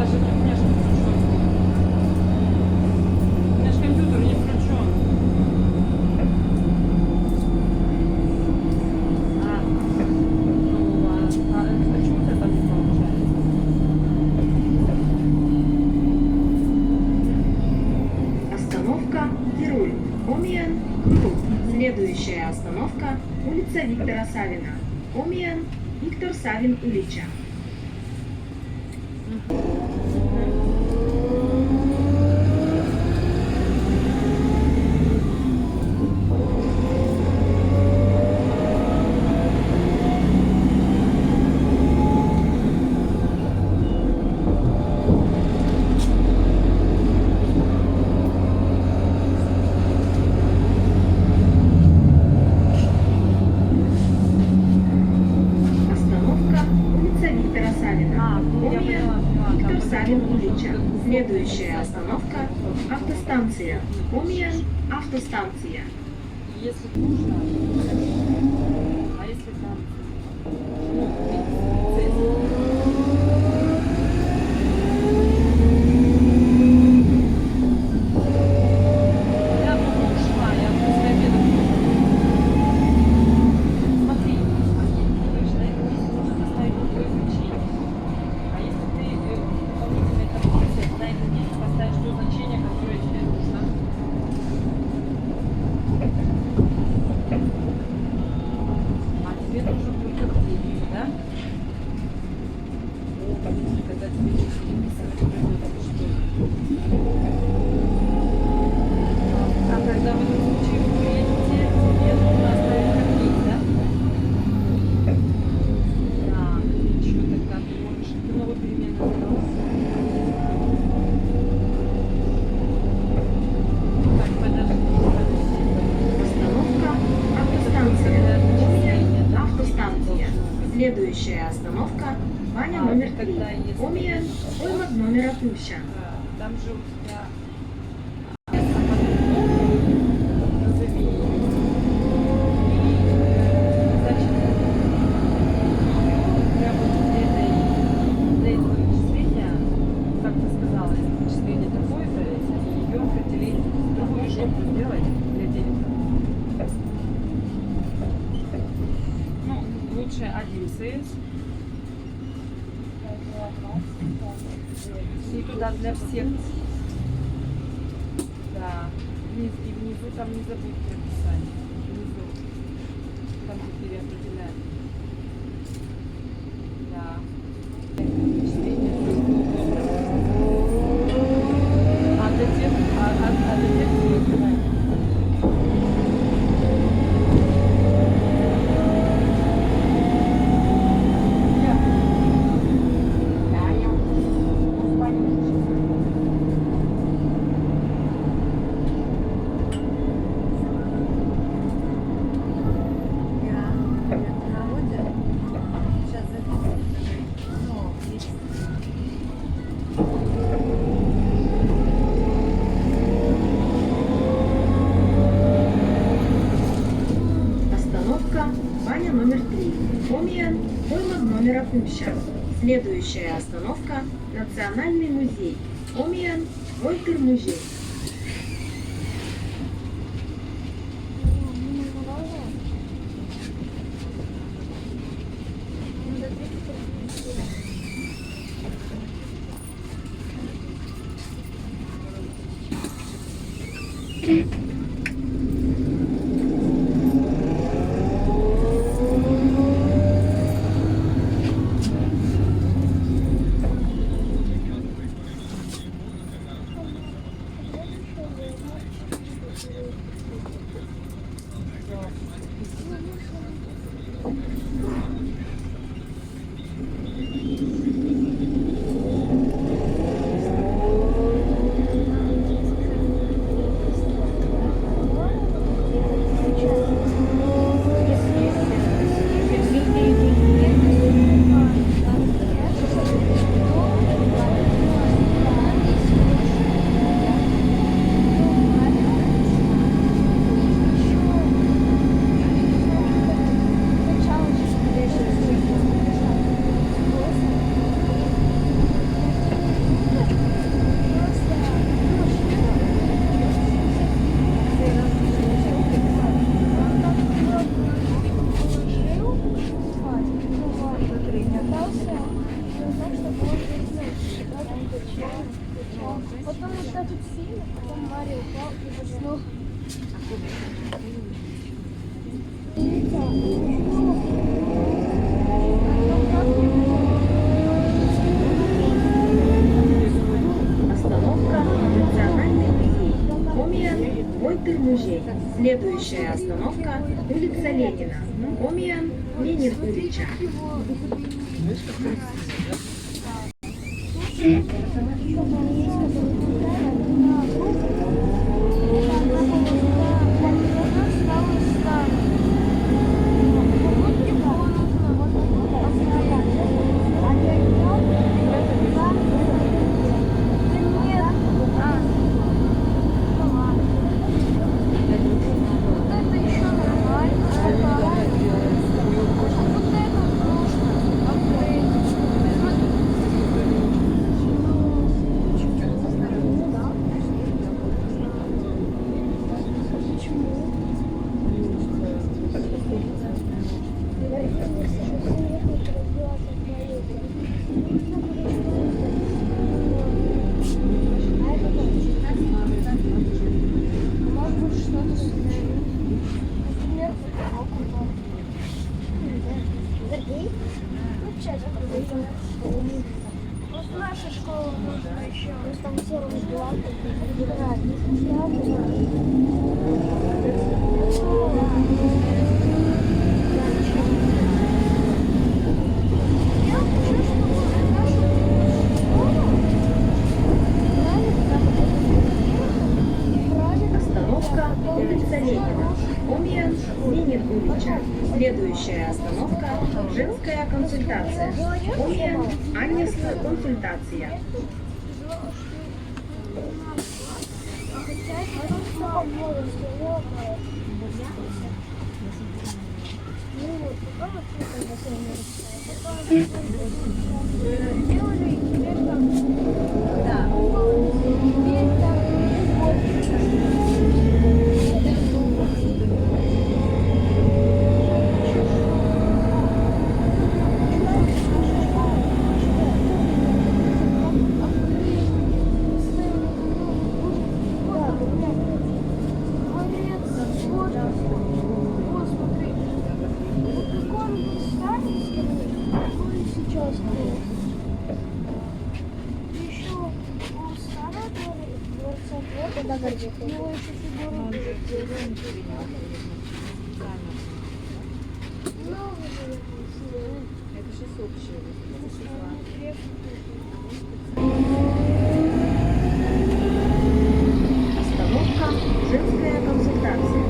даже тут не включен. У меня же компьютер не включен. Ну ладно. Почему у тебя там не получается? Остановка Тируль. Омиен, Круг. Следующая остановка улица Виктора Савина. Омиен, Виктор Савин, улича. Остановка улица Виктора Савина. Я Омиен, поняла. Виктор Там Савин, потом улича. нужно Следующая остановка автостанция. Омиен, автостанция. Если нужно, а если там, ну, я бы ушла, я после обеда. Смотри, видишь, на этом месте можно поставить другое значение. А если ты дополнительно это бросишь, на этом месте поставишь то значение, которое тебе нужно. А тебе нужно только клей, да? О, подожди, когда тебе что-то выписывать придется, что ли? А когда в этом случае вы приедете, тебе нужно оставить как есть, да? Да, и что тогда ты можешь? Ты новую переменную сделал? Так, подожди. Остановка автостанция. Омиен, автостанция. Следующая остановка Ваня номер 3. Омиен, Оймак номера Плюща. Там же у тебя... Назови. И, значит, для этого вычисления, как ты сказала, если вычисление такое-то, ее определить другую штуку сделать для денег. Ну, лучше 1 и туда для всех. Да. И внизу там не забудьте написать. Внизу. Там где переопределяют. Да. Вычисление. А для тех, для тех, кто выбирает. Остановка Ваня номер 3. Омиен, Оймак номера Плюща. Следующая остановка Национальный музей. Омиен, Вольтер музей. Кстати, сильно, потом Марио упал и заснул. Остановка Национальный музей. Омиан, Войтыр-музей. Следующая остановка улица Ленина. Омиан, Ленин Ильича. Просто наша школа можно еще. Просто там все разбирают. Остановка улица Ленина. Омиан, Ленин Ильича. Следующая остановка женская консультация. Омиан, Аннесла консультация. Хотя это просто возраст, ну вот, потом открыто бассейн сделали, и теперь там, да, теперь там Остановка женская консультация.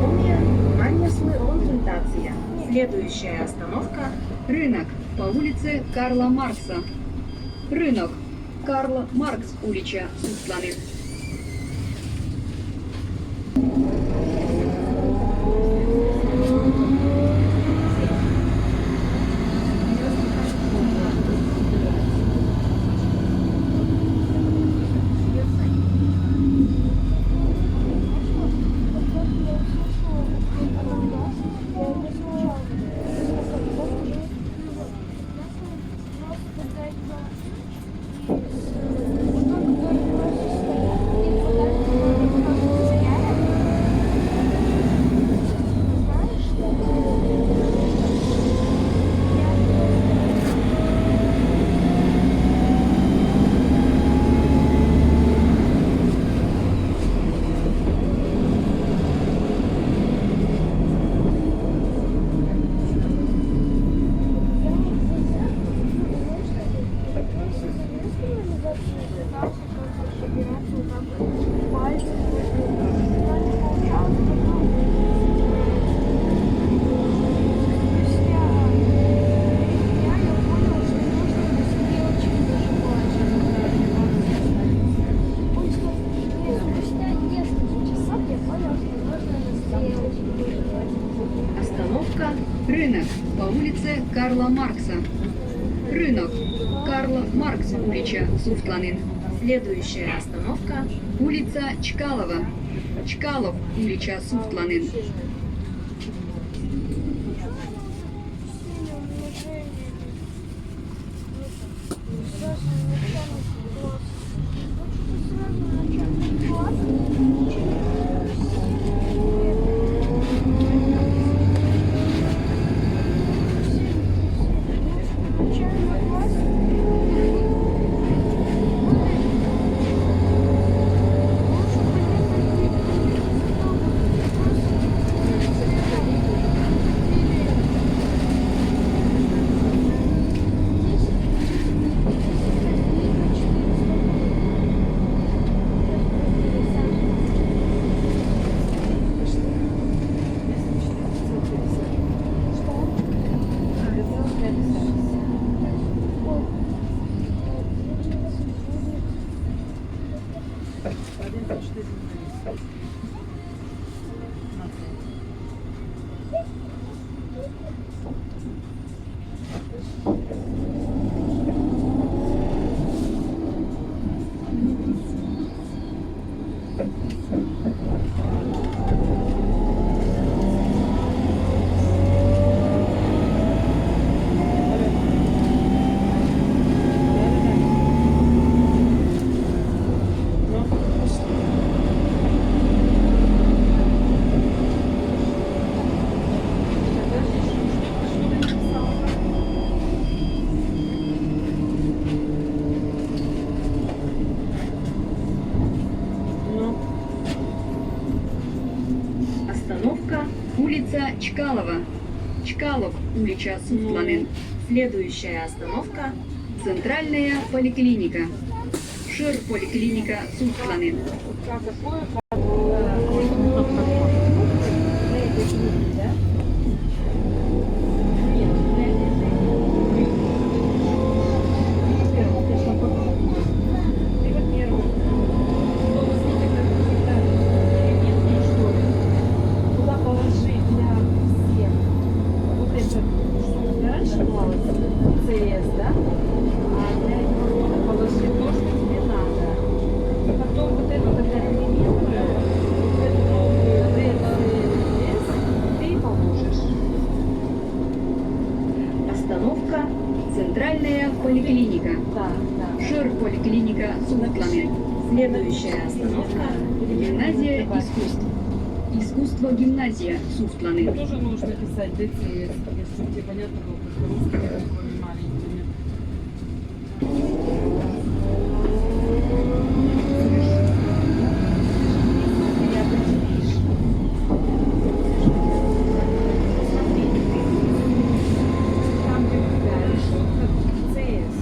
Омиан, Аннесла консультация. Следующая остановка Рынок по улице Карла Маркса. Рынок. Карл Маркс улича Сусланы. остановка Рынок по улице Карла Маркса. Рынок. Карл Маркс улича Сусланин. Следующая остановка Улица Чкалова. Чкалов улича Сусланин. Сразу Улица Чкалова. Чкалов, улица Суфтланин. Следующая остановка Центральная поликлиника. Шир поликлиника Суфтланин. остановка Центральная поликлиника. Да, да. Шир поликлиника Суфтланин. следующая остановка Гимназия искусств. Искусство гимназия Суфтланин. Тоже можешь написать ДЦС, если тебе понятно было, как русский язык, кроме маленькими. Там, где у тебя решетка ДЦС,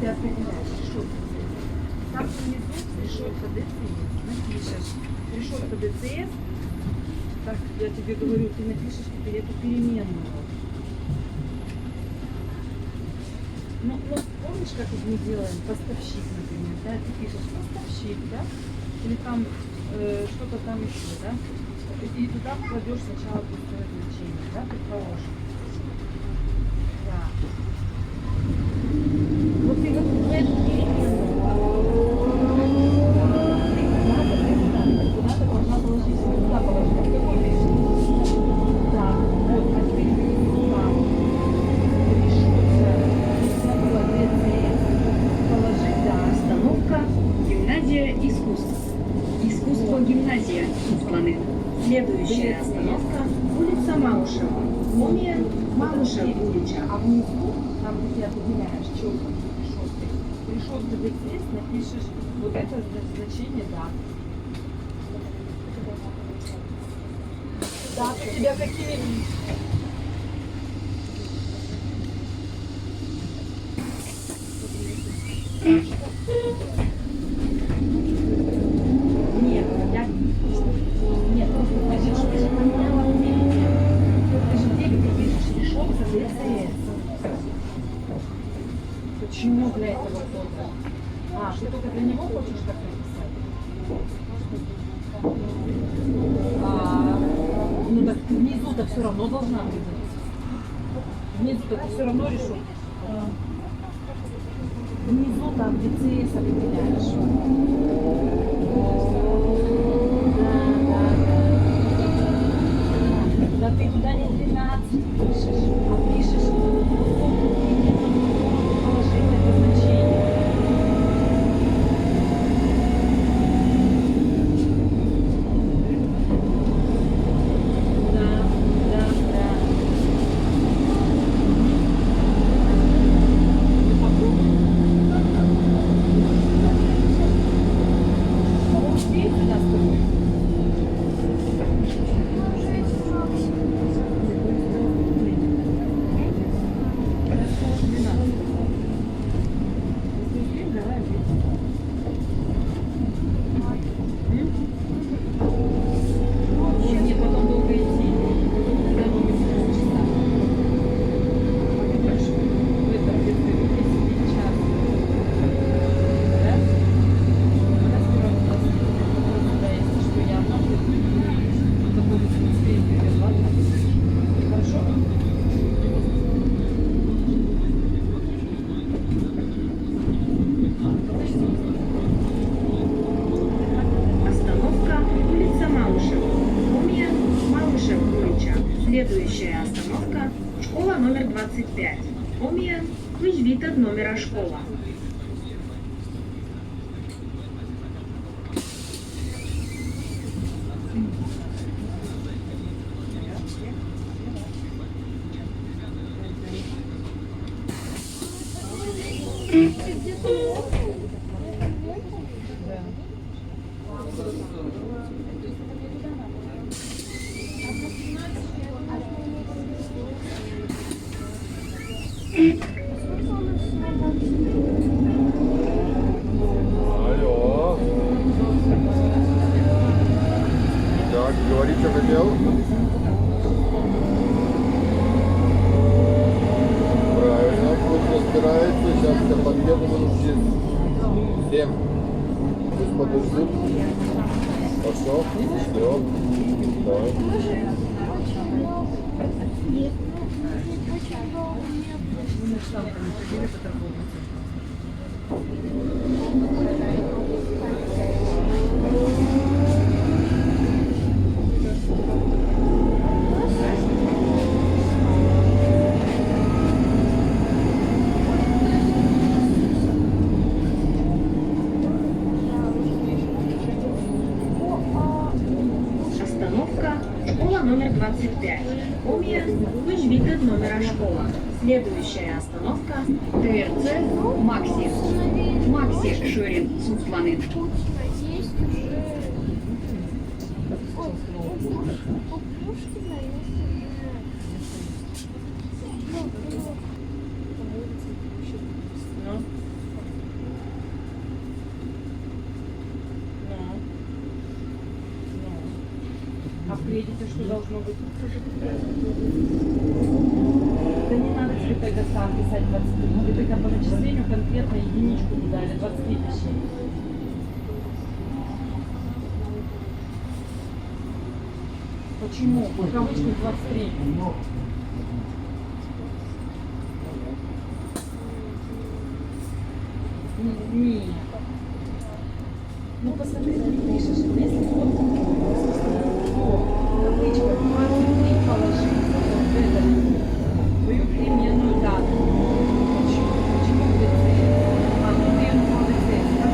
ты определяешь решетку ДЦС. Там внизу решетка ДЦС. Напишешь решетка ДЦС. Так, я тебе говорю, ты напишешь теперь эту переменную. Ну, помнишь, как мы делаем? Поставщик, например, да? Ты пишешь поставщик, да? Или там что-то там еще, да? И туда кладешь сначала пустое значение, да, предположим. Да. Вот ты вот в эту переменную куда-то должна положить, куда положить, а в какой пишешь? Так, вот, а теперь сюда. Решетка, была ДЦС, положить, да. остановка Гимназия искусств. Искусство гимназия Суфтланин. следующая остановка улица Малышева. Мумия Малышев улица. А внизу, там, где ты определяешь четко решетка ДЦС, напишешь вот это значение, да. Да, у тебя какие... Нет, я... Нет, просто ты же поменяла время. Ты же где ты пишешь решетка ДЦС. Почему для этого кто-то? А, ты только для него хочешь так написать? Ну так внизу-то все равно должна быть. Внизу-то ты все равно решетка. Внизу там ДЦС определяешь. Да ты туда не 12 пишешь, а пишешь положить это значение. Да, да, да. Ну попробуй. Ну, успеет туда с тобой? Мне потом долго идти. Когда мы будем полчаса. Понимаешь, в этом где-то 10 час. Да? Когда сперва туда, если что, я одна буду, это будет, в принципе, и привет, ладно? Хорошо? Остановка улица Малышева. Мумия Малышев улица. Следующая остановка школа номер 25. Мумия Витер номера школа. Алло. Так, говори, что хотел. Правильно, пусть разбирается. Сейчас я подъеду минут через 7. Пусть подождут. Хорошо? Все. Давай. Остановка школа номер 25. Помня, вы ждите номера школа. Следующая остановка ТРЦ Макси. Макси Шорин Суфланин. Есть уже. Ой, у Пушкина есть уже. Ну. А в кредите что должно быть? Да не надо тебе тогда сам писать 23. Тебе тогда по начислению конкретно единичку туда или 23 пиши. Почему? В кавычках 23. Нет. Ну посмотри, ты пишешь, если вот табличка 23 положи, вот это, твою переменную дату. Почему ДЦ? А, ну ты ее назвал ДЦ, да?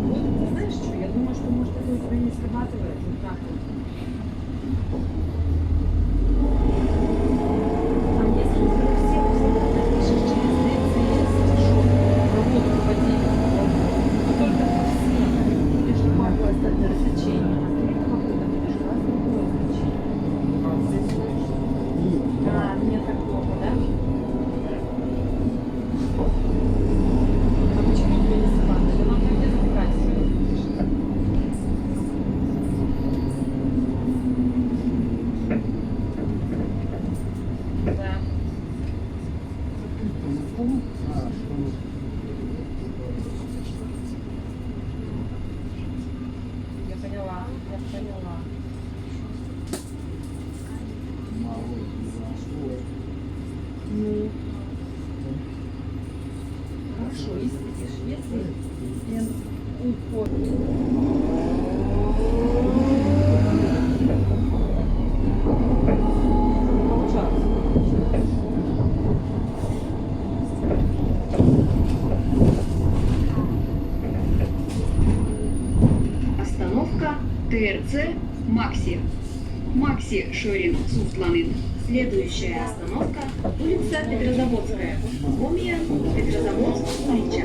Вот, ты знаешь что, я думаю, что может это у тебя не срабатывает вот так вот. А если ты всех напишешь через ДЦС, стишок, работу вводить, то только по всем будешь какое остальное значение, а ты какое-то будешь другое значение. А, не такого, да? А почему тебе не срабатывает? Да нам где забрать все. Да. Я поняла, я поняла. Ну. Хорошо, если видишь, если я остановка ТРЦ Макси. Макси Шорин Суфланин. Следующая остановка улица Петрозаводская. Помня, Петрозаводск, Улича.